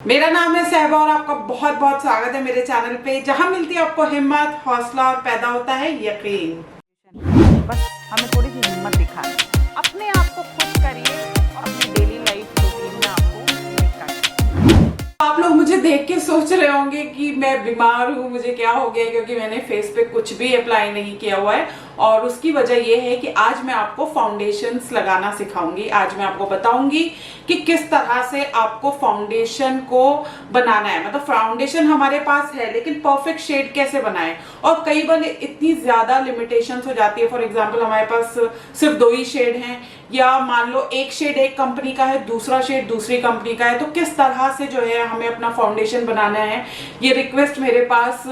मेरा नाम है सहबा और आपका बहुत बहुत स्वागत है मेरे चैनल पे, जहां मिलती है आपको हिम्मत, हौसला और पैदा होता है यकीन। बस हमें थोड़ी सी हिम्मत दिखाएं, अपने आप को खुश करिए और अपनी डेली लाइफ रूटीन में आपको निकालिए। आप लोग मुझे देख के सोच रहे होंगे कि मैं बीमार हूँ, मुझे क्या हो गया, क्योंकि मैंने फेस पे कुछ भी अप्लाई नहीं किया हुआ है। और उसकी वजह यह है कि आज मैं आपको फाउंडेशंस लगाना सिखाऊंगी। आज मैं आपको बताऊंगी कि किस तरह से आपको फाउंडेशन को बनाना है। मतलब फाउंडेशन हमारे पास है लेकिन परफेक्ट शेड कैसे बनाएं। और कई बार इतनी ज्यादा लिमिटेशंस हो जाती है। फॉर एग्जांपल हमारे पास सिर्फ 2 ही शेड हैं, या मान लो एक शेड एक कंपनी का है, दूसरा शेड दूसरी कंपनी का है, तो किस तरह से जो है हमें अपना फाउंडेशन बनाना है। ये रिक्वेस्ट मेरे पास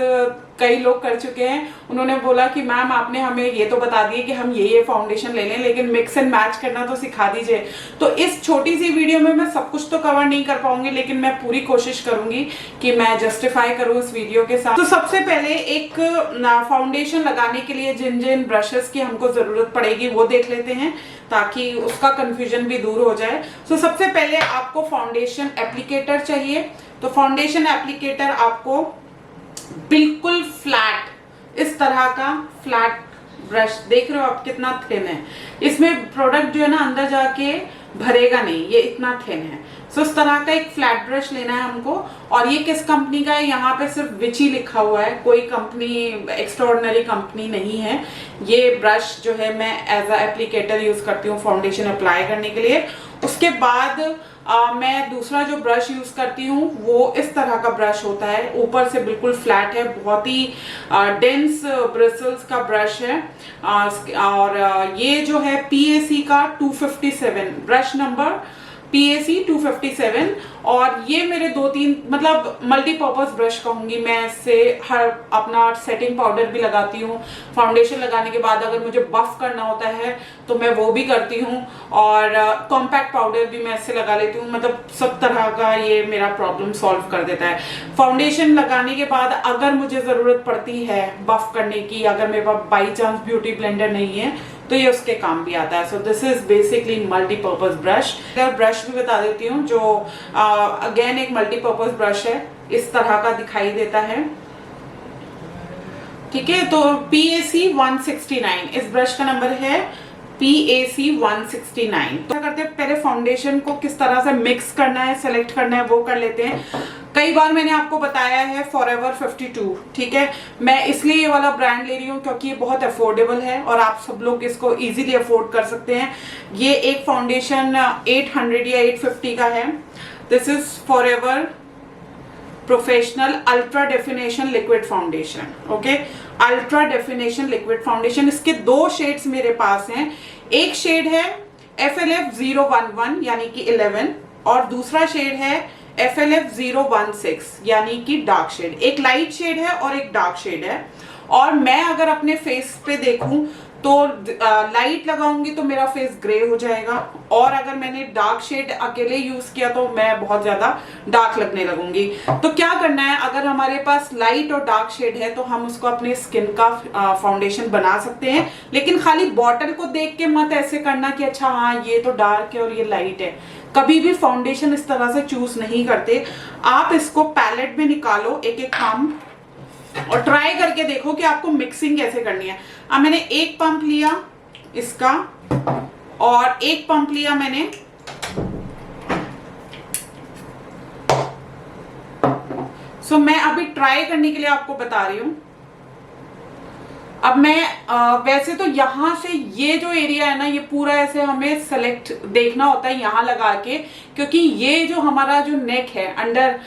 कई लोग कर चुके हैं। उन्होंने बोला कि मैम आपने हमें ये तो बता दिए कि हम ये फाउंडेशन ले लें, लेकिन मिक्स एंड मैच करना तो सिखा दीजिए। तो इस छोटी सी वीडियो में मैं सब कुछ तो कवर नहीं कर पाऊंगी, लेकिन मैं पूरी कोशिश करूंगी कि मैं जस्टिफाई करूं इस वीडियो के साथ। तो सबसे पहले एक फाउंडेशन लगाने के लिए जिन जिन ब्रशेस की हमको जरूरत पड़ेगी वो देख लेते हैं, ताकि उसका कंफ्यूजन भी दूर हो जाए। तो सबसे पहले आपको फाउंडेशन एप्लीकेटर चाहिए। तो फाउंडेशन एप्लीकेटर आपको बिल्कुल फ्लैट, इस तरह का फ्लैट ब्रश, देख रहे हो आप कितना थिन है। इसमें प्रोडक्ट जो है ना अंदर जाके भरेगा नहीं, ये इतना थिन है। सो इस तरह का एक फ्लैट ब्रश लेना है हमको। और ये किस कंपनी का है, यहाँ पे सिर्फ विची लिखा हुआ है, कोई कंपनी एक्स्ट्राऑर्डिनरी कंपनी नहीं है। ये ब्रश जो है मैं एज अ एप्लीकेटर यूज करती हूँ फाउंडेशन अप्लाई करने के लिए। उसके बाद मैं दूसरा जो ब्रश यूज करती हूँ वो इस तरह का ब्रश होता है, ऊपर से बिल्कुल फ्लैट है, बहुत ही डेंस ब्रिसल्स का ब्रश है। और ये जो है PAC का 257 ब्रश नंबर, PAC 257। और ये मेरे 2-3 मतलब मल्टीपर्पज ब्रश कहूंगी मैं। इससे हर अपना सेटिंग पाउडर भी लगाती हूँ। फाउंडेशन लगाने के बाद अगर मुझे बफ करना होता है तो मैं वो भी करती हूँ, और कॉम्पैक्ट पाउडर भी मैं इससे लगा लेती हूँ। मतलब सब तरह का ये मेरा प्रॉब्लम सॉल्व कर देता है। फाउंडेशन लगाने के बाद अगर मुझे जरूरत पड़ती है बफ करने की, अगर मेरे पास बाई चांस ब्यूटी ब्लेंडर नहीं है तो ये उसके काम भी आता है। So this is basically multipurpose brush. Brush भी बता देती हूँ, जो अगेन एक मल्टीपर्पज ब्रश है, इस तरह का दिखाई देता है। ठीक है, तो PAC 169 इस ब्रश का नंबर है, PAC 169। तो क्या करते हैं, पहले फाउंडेशन को किस तरह से मिक्स करना है, सेलेक्ट करना है, वो कर लेते हैं। कई बार मैंने आपको बताया है फॉरएवर 52, ठीक है। मैं इसलिए ये वाला ब्रांड ले रही हूँ क्योंकि ये बहुत अफोर्डेबल है और आप सब लोग इसको इजीली अफोर्ड कर सकते हैं। ये एक फाउंडेशन 800 या 850 का है। This is forever professional ultra definition liquid foundation. Okay, ultra definition liquid foundation. इसके 2 शेड्स मेरे पास हैं। एक शेड है FLF 011 यानी कि 11, और दूसरा शेड है FLF 016 यानी कि डार्क शेड। एक लाइट शेड है और एक डार्क शेड है। और मैं अगर अपने फेस पे देखूं तो लाइट लगाऊंगी तो मेरा फेस ग्रे हो जाएगा, और अगर मैंने डार्क शेड अकेले यूज किया तो मैं बहुत ज्यादा डार्क लगने लगूंगी। तो क्या करना है, अगर हमारे पास लाइट और डार्क शेड है तो हम उसको अपने स्किन का फाउंडेशन बना सकते हैं। लेकिन खाली बॉटल को देख के मत ऐसे करना कि अच्छा हाँ ये तो डार्क है और ये लाइट है। कभी भी फाउंडेशन इस तरह से चूज नहीं करते। आप इसको पैलेट में निकालो एक एक पंप और ट्राई करके देखो कि आपको मिक्सिंग कैसे करनी है। अब मैंने एक पंप लिया इसका और एक पंप लिया मैंने मैं अभी ट्राई करने के लिए आपको बता रही हूं। अब मैं वैसे तो यहां से ये जो एरिया है ना, ये पूरा ऐसे हमें सेलेक्ट देखना होता है यहां लगा के, क्योंकि ये जो हमारा जो नेक है, अंडर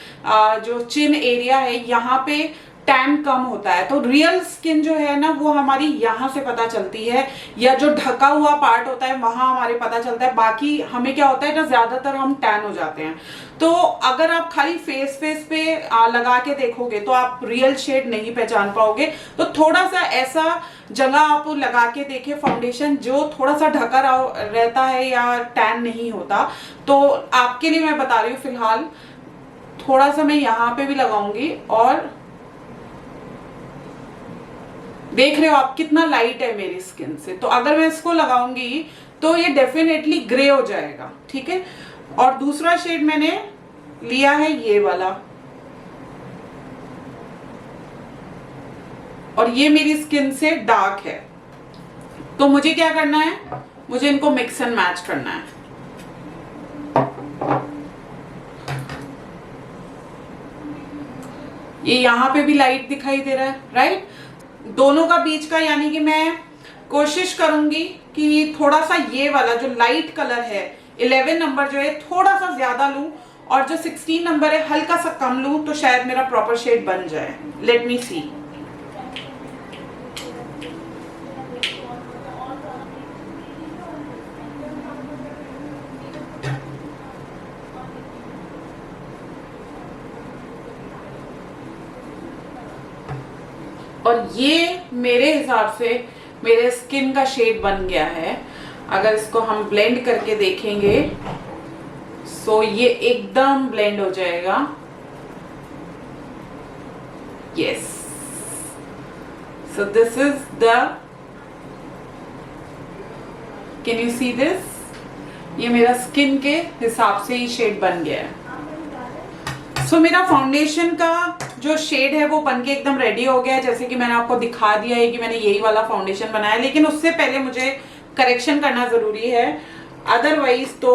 जो चिन एरिया है, यहाँ पे टैन कम होता है। तो रियल स्किन जो है ना वो हमारी यहाँ से पता चलती है, या जो ढका हुआ पार्ट होता है वहां हमारे पता चलता है। बाकी हमें क्या होता है ना, ज्यादातर हम टैन हो जाते हैं। तो अगर आप खाली फेस पे लगा के देखोगे तो आप रियल शेड नहीं पहचान पाओगे। तो थोड़ा सा ऐसा जगह आप लगा के देखें फाउंडेशन जो थोड़ा सा ढका रहता है या टैन नहीं होता। तो आपके लिए मैं बता रही हूँ, फिलहाल थोड़ा सा मैं यहाँ पे भी लगाऊंगी, और देख रहे हो आप कितना लाइट है मेरी स्किन से। तो अगर मैं इसको लगाऊंगी तो ये डेफिनेटली ग्रे हो जाएगा, ठीक है। और दूसरा शेड मैंने लिया है ये वाला, और ये मेरी स्किन से डार्क है। तो मुझे क्या करना है, मुझे इनको मिक्स एंड मैच करना है। ये यहाँ पे भी लाइट दिखाई दे रहा है, राइट? दोनों का बीच का, यानी कि मैं कोशिश करूंगी कि थोड़ा सा ये वाला जो लाइट कलर है 11 नंबर जो है थोड़ा सा ज्यादा लूं, और जो 16 नंबर है हल्का सा कम लूं, तो शायद मेरा प्रॉपर शेड बन जाए। लेट मी सी। और ये मेरे हिसाब से मेरे स्किन का शेड बन गया है। अगर इसको हम ब्लेंड करके देखेंगे सो ये एकदम ब्लेंड हो जाएगा। Yes, so this is the, can you see this? ये मेरा स्किन के हिसाब से ही शेड बन गया है। सो मेरा फाउंडेशन का जो शेड है वो बनके एकदम रेडी हो गया है। जैसे कि मैंने आपको दिखा दिया है कि मैंने यही वाला फाउंडेशन बनाया, लेकिन उससे पहले मुझे करेक्शन करना जरूरी है, अदरवाइज तो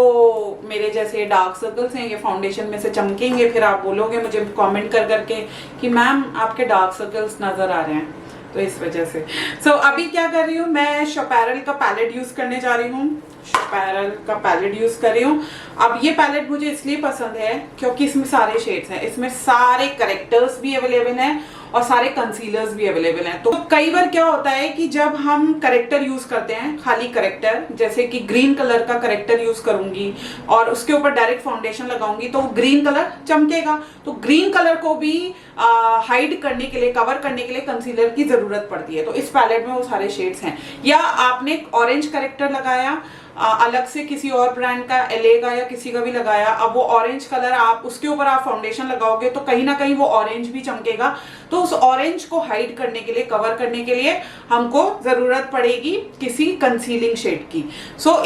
मेरे जैसे डार्क सर्कल्स हैं ये फाउंडेशन में से चमकेंगे, फिर आप बोलोगे मुझे कमेंट कर करके कि मैम आपके डार्क सर्कल्स नजर आ रहे हैं। तो इस वजह से अभी क्या कर रही हूँ, मैं शोपैरल का पैलेट यूज करने जा रही हूँ। शोपैरल का पैलेट यूज कर रही हूँ। अब ये पैलेट मुझे इसलिए पसंद है क्योंकि इसमें सारे शेड्स हैं, इसमें सारे करेक्टर्स भी अवेलेबल हैं और सारे कंसीलर्स भी अवेलेबल हैं। तो कई बार क्या होता है कि जब हम करेक्टर यूज करते हैं, खाली करेक्टर, जैसे कि ग्रीन कलर का करेक्टर यूज करूंगी और उसके ऊपर डायरेक्ट फाउंडेशन लगाऊंगी तो ग्रीन कलर चमकेगा, तो ग्रीन कलर को भी हाइड करने के लिए, कवर करने के लिए कंसीलर की जरूरत पड़ती है। तो इस पैलेट में वो सारे शेड्स हैं। या आपने ऑरेंज करेक्टर लगाया, अलग से किसी और ब्रांड का, एलए का या किसी का भी लगाया, अब वो ऑरेंज कलर आप उसके ऊपर आप फाउंडेशन लगाओगे तो कहीं ना कहीं वो ऑरेंज भी चमकेगा। तो उस ऑरेंज को हाइड करने के लिए, कवर करने के लिए हमको जरूरत पड़ेगी किसी कंसीलिंग शेड की।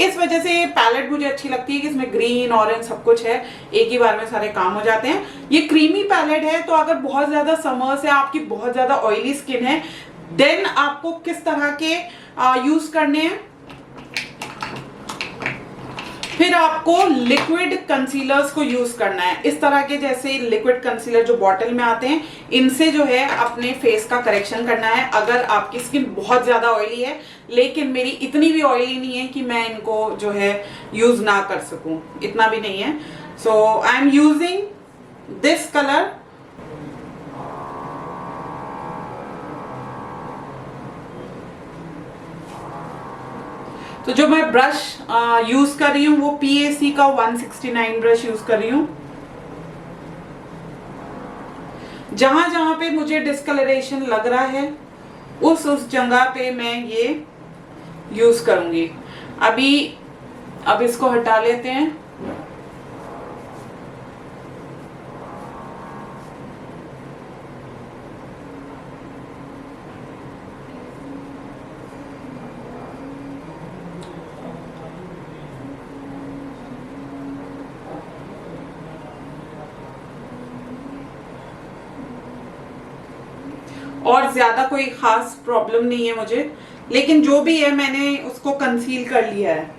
इस वजह से पैलेट मुझे अच्छी लगती है कि इसमें ग्रीन, ऑरेंज सब कुछ है, एक ही बार में सारे काम हो जाते हैं। ये क्रीमी पैलेट है, तो अगर बहुत ज्यादा समर्स है, आपकी बहुत ज्यादा ऑयली स्किन है, देन आपको किस तरह के यूज करने हैं, फिर आपको लिक्विड कंसीलर्स को यूज करना है। इस तरह के जैसे लिक्विड कंसीलर जो बॉटल में आते हैं, इनसे जो है अपने फेस का करेक्शन करना है। अगर आपकी स्किन बहुत ज्यादा ऑयली है, लेकिन मेरी इतनी भी ऑयली नहीं है कि मैं इनको जो है यूज ना कर सकूं, इतना भी नहीं है। So I am using this colour. तो जो मैं ब्रश यूज कर रही हूँ वो PAC का 169 ब्रश यूज कर रही हूँ। जहां जहां पे मुझे डिस्कलरेशन लग रहा है उस जगह पे मैं ये यूज करूंगी। अब इसको हटा लेते हैं। और ज्यादा कोई खास प्रॉब्लम नहीं है मुझे, लेकिन जो भी है मैंने उसको कंसील कर लिया है।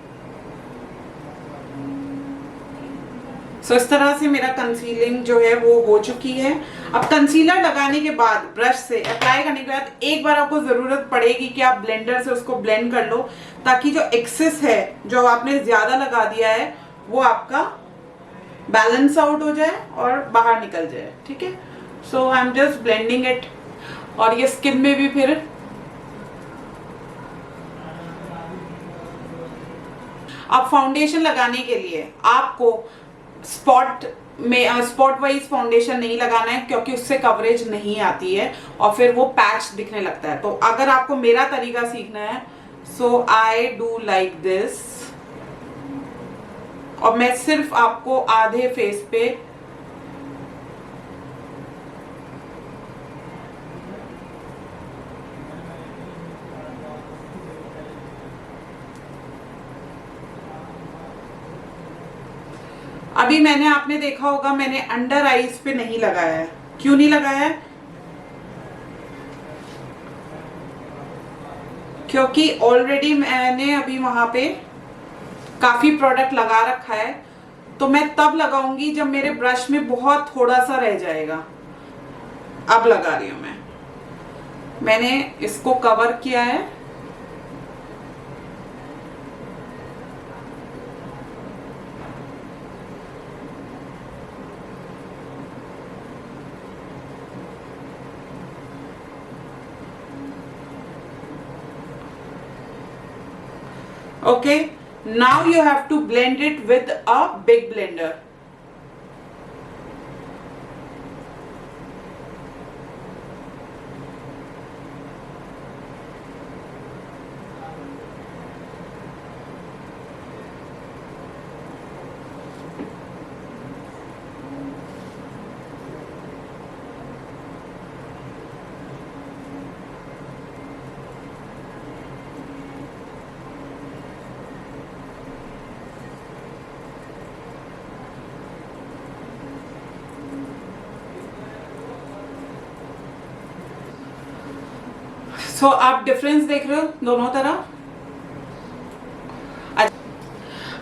इस तरह से मेरा कंसीलिंग जो है वो हो चुकी है। अब कंसीलर लगाने के बाद, ब्रश से अप्लाई करने के बाद, एक बार आपको जरूरत पड़ेगी कि आप ब्लेंडर से उसको ब्लेंड कर लो, ताकि जो एक्सेस है, जो आपने ज्यादा लगा दिया है, वो आपका बैलेंस आउट हो जाए और बाहर निकल जाए। ठीक है, so I am just blending it. और ये स्किन में भी फिर अब फाउंडेशन लगाने के लिए आपको स्पॉट वाइज फाउंडेशन नहीं लगाना है, क्योंकि उससे कवरेज नहीं आती है और फिर वो पैच दिखने लगता है। तो अगर आपको मेरा तरीका सीखना है, so I do like this, और मैं सिर्फ आपको आधे फेस पे अभी मैंने, आपने देखा होगा मैंने अंडर आईज पे नहीं लगाया है। क्यों नहीं लगाया है? क्योंकि ऑलरेडी मैंने अभी वहां पे काफी प्रोडक्ट लगा रखा है, तो मैं तब लगाऊंगी जब मेरे ब्रश में बहुत थोड़ा सा रह जाएगा। अब लगा रही हूं मैंने इसको कवर किया है। Okay, now you have to blend it with a big blender. सो आप डिफरेंस देख रहे हो दोनों तरफ?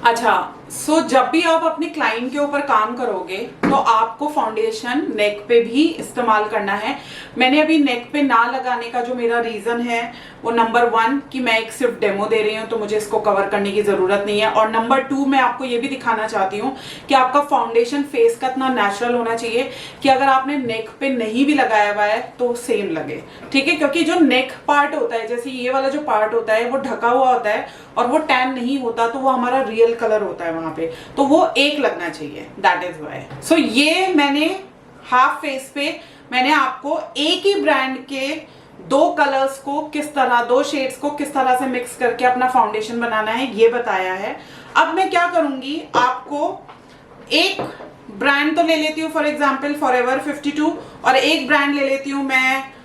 अच्छा, सो जब भी आप अपने क्लाइंट के ऊपर काम करोगे तो आपको फाउंडेशन नेक पे भी इस्तेमाल करना है। मैंने अभी नेक पे ना लगाने का जो मेरा रीजन है वो नंबर 1 कि मैं एक सिर्फ डेमो दे रही हूँ, तो मुझे इसको कवर करने की जरूरत नहीं है। और नंबर 2 मैं आपको ये भी दिखाना चाहती हूँ कि आपका फाउंडेशन फेस का इतना नेचुरल होना चाहिए कि अगर आपने नेक पे नहीं भी लगाया हुआ है तो सेम लगे, ठीक है? क्योंकि जो नेक पार्ट होता है, जैसे ये वाला जो पार्ट होता है वो ढका हुआ होता है और वो टैन नहीं होता, तो वो हमारा रियल कलर होता है वहां पे, तो वो एक लगना चाहिए। That is why. सो ये मैंने हाफ फेस पे मैंने आपको एक ही ब्रांड के 2 कलर्स को किस तरह, 2 शेड्स को किस तरह से मिक्स करके अपना फाउंडेशन बनाना है ये बताया है। अब मैं क्या करूंगी, आपको एक ब्रांड तो ले लेती हूँ, फॉर एग्जाम्पल फॉरएवर 52, और एक ब्रांड ले लेती हूँ मैं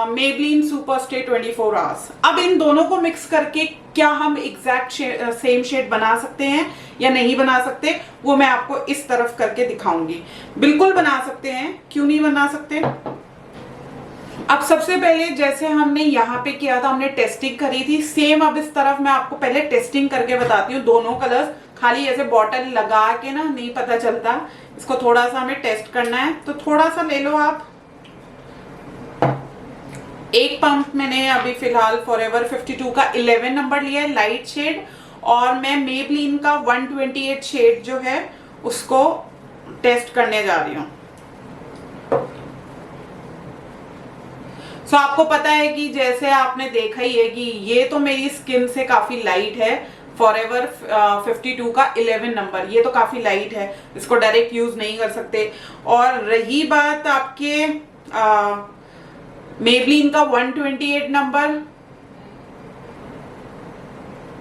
मेबलिन सुपर स्टे 24 आवर्स। अब इन दोनों को मिक्स करके क्या हम एग्जैक्ट सेम शेड बना सकते हैं या नहीं बना सकते, वो मैं आपको इस तरफ करके दिखाऊंगी। बिल्कुल बना सकते हैं, क्यों नहीं बना सकते। अब सबसे पहले जैसे हमने यहाँ पे किया था, हमने टेस्टिंग करी थी, सेम अब इस तरफ मैं आपको पहले टेस्टिंग करके बताती हूँ। दोनों कलर्स खाली ऐसे बॉटल लगा के ना नहीं पता चलता, इसको थोड़ा सा हमें टेस्ट करना है। तो थोड़ा सा ले लो आप, एक पंप मैंने अभी फिलहाल फॉरएवर 52 का 11 नंबर लिया है लाइट शेड, और मैं मेबलिन का 128 शेड जो है उसको टेस्ट करने जा रही हूँ। सो आपको पता है कि जैसे आपने देखा ही है कि ये तो मेरी स्किन से काफी लाइट है, फॉरएवर 52 का 11 नंबर, ये तो काफी लाइट है, इसको डायरेक्ट यूज नहीं कर सकते। और रही बात आपके मेबलिन का 128 नंबर,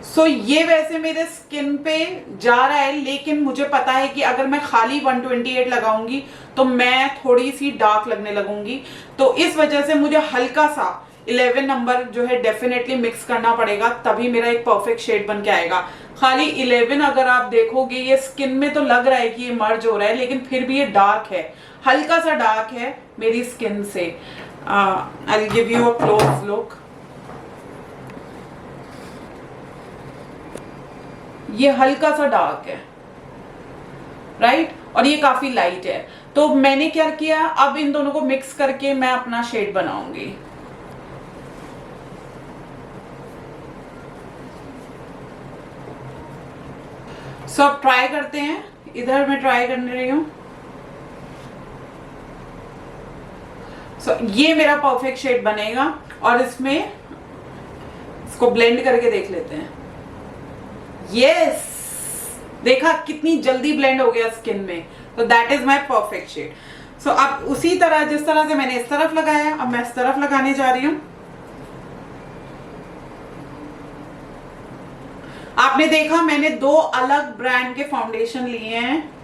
सो ये वैसे मेरे स्किन पे जा रहा है, लेकिन मुझे पता है कि अगर मैं खाली 128 लगाऊंगी तो मैं थोड़ी सी डार्क लगने लगूंगी, तो इस वजह से मुझे हल्का सा 11 नंबर जो है डेफिनेटली मिक्स करना पड़ेगा, तभी मेरा एक परफेक्ट शेड बन के आएगा। खाली 11 अगर आप देखोगे, ये स्किन में तो लग रहा है कि ये मर्ज हो रहा है, लेकिन फिर भी ये डार्क है, हल्का सा डार्क है मेरी स्किन से। I'll give you a close look. ये हल्का सा डार्क है, राइट? और ये काफी लाइट है। तो मैंने क्या किया, अब इन दोनों को मिक्स करके मैं अपना शेड बनाऊंगी। सो अब ट्राई करते हैं, इधर मैं ट्राई करने रही हूं। सो ये मेरा परफेक्ट शेड बनेगा, और इसमें इसको ब्लेंड करके देख लेते हैं। यस, देखा कितनी जल्दी ब्लेंड हो गया स्किन में, तो that is my perfect shade. So अब उसी तरह जिस तरह से मैंने इस तरफ लगाया, अब मैं इस तरफ लगाने जा रही हूं। आपने देखा मैंने 2 अलग ब्रांड के फाउंडेशन लिए हैं।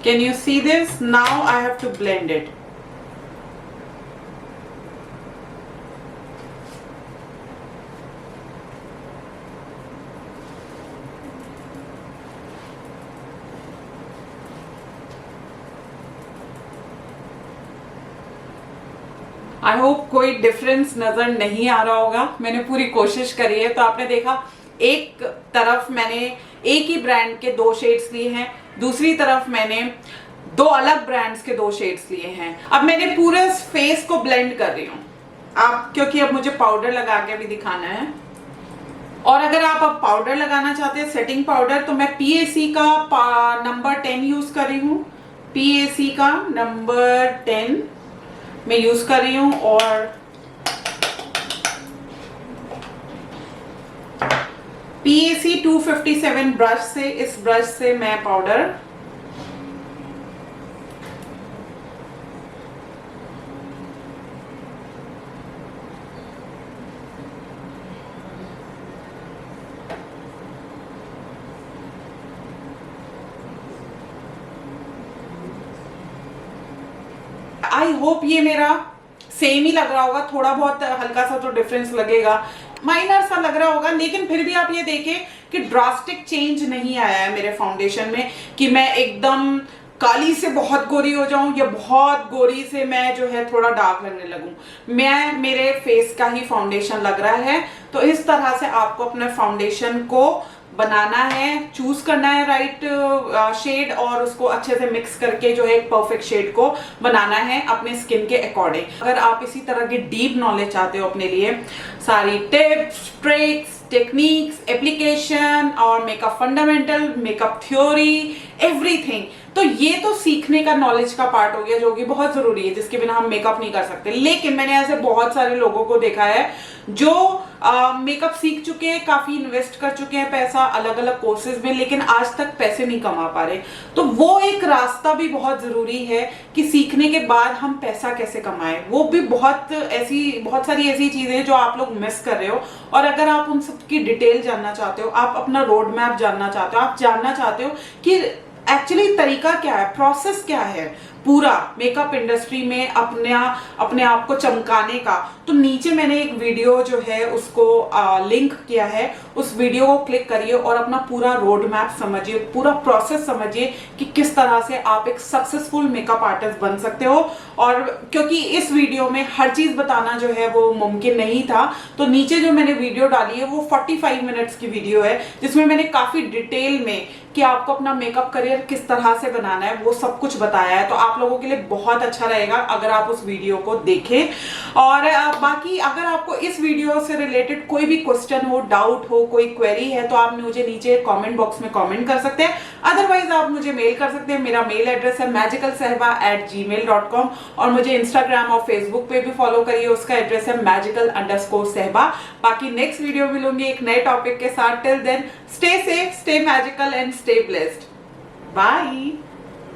Can you see this? Now I have to blend it. I hope कोई डिफरेंस नजर नहीं आ रहा होगा। मैंने पूरी कोशिश करी है। तो आपने देखा, एक तरफ मैंने एक ही ब्रांड के 2 शेड्स लिए हैं, दूसरी तरफ मैंने 2 अलग ब्रांड्स के 2 शेड्स लिए हैं। अब मैंने पूरे फेस को ब्लेंड कर रही हूँ आप, क्योंकि अब मुझे पाउडर लगा के भी दिखाना है। और अगर आप अब पाउडर लगाना चाहते हैं, सेटिंग पाउडर, तो मैं PAC का नंबर 10 यूज कर रही हूँ। PAC का नंबर 10 मैं यूज कर रही हूँ। और PAC 257 ब्रश से, इस ब्रश से मैं पाउडर आई होप ये मेरा सेम ही लग रहा होगा। थोड़ा बहुत हल्का सा तो डिफरेंस लगेगा, माइनर सा लग रहा होगा, लेकिन फिर भी आप ये देखें कि ड्रास्टिक चेंज नहीं आया है मेरे फाउंडेशन में कि मैं एकदम काली से बहुत गोरी हो जाऊं या बहुत गोरी से मैं जो है थोड़ा डार्क लगने लगूं। मेरे फेस का ही फाउंडेशन लग रहा है। तो इस तरह से आपको अपने फाउंडेशन को बनाना है, चूज करना है राइट शेड और उसको अच्छे से मिक्स करके जो है एक परफेक्ट शेड को बनाना है अपने स्किन के अकॉर्डिंग। अगर आप इसी तरह की डीप नॉलेज चाहते हो अपने लिए, सारी टिप्स, ट्रिक्स, टेक्निक्स, एप्लीकेशन और makeup fundamental, makeup theory, everything, तो ये तो सीखने का, नॉलेज का पार्ट हो गया जो कि बहुत जरूरी है, जिसके बिना हम मेकअप नहीं कर सकते। लेकिन मैंने ऐसे बहुत सारे लोगों को देखा है जो मेकअप सीख चुके हैं, काफी इन्वेस्ट कर चुके हैं पैसा अलग अलग कोर्सेज में, लेकिन आज तक पैसे नहीं कमा पा रहे। तो वो एक रास्ता भी बहुत जरूरी है कि सीखने के बाद हम पैसा कैसे कमाएं। वो भी बहुत सारी ऐसी चीजें जो आप लोग मिस कर रहे हो। और अगर आप उन सब की डिटेल जानना चाहते हो, आप अपना रोड मैप जानना चाहते हो, आप जानना चाहते हो कि एक्चुअली तरीका क्या है, प्रोसेस क्या है पूरा मेकअप इंडस्ट्री में अपने आप को चमकाने का, तो नीचे मैंने एक वीडियो जो है उसको लिंक किया है। उस वीडियो को क्लिक करिए और अपना पूरा रोड मैप समझिए, पूरा प्रोसेस समझिए कि किस तरह से आप एक सक्सेसफुल मेकअप आर्टिस्ट बन सकते हो। और क्योंकि इस वीडियो में हर चीज बताना जो है वो मुमकिन नहीं था, तो नीचे जो मैंने वीडियो डाली है वो 45 मिनट्स की वीडियो है, जिसमें मैंने काफी डिटेल में कि आपको अपना मेकअप करियर किस तरह से बनाना है वो सब कुछ बताया है। तो आप लोगों के लिए बहुत अच्छा रहेगा अगर आप उस वीडियो को देखें। और बाकी अगर आपको इस वीडियो से रिलेटेड कोई भी क्वेश्चन हो, डाउट हो, कोई क्वेरी है, तो आप मुझे नीचे कमेंट बॉक्स में कमेंट कर सकते हैं। अदरवाइज आप मुझे मेल कर सकते हैं। मेरा मेल एड्रेस है magicalsehba@gmail.com और मुझे इंस्टाग्राम और फेसबुक पे भी फॉलो करिए, उसका एड्रेस है magical_sehba। बाकी नेक्स्ट वीडियो मिलूंगी एक नए टॉपिक के साथ। Till then stay safe, stay magical and stay blessed. Bye.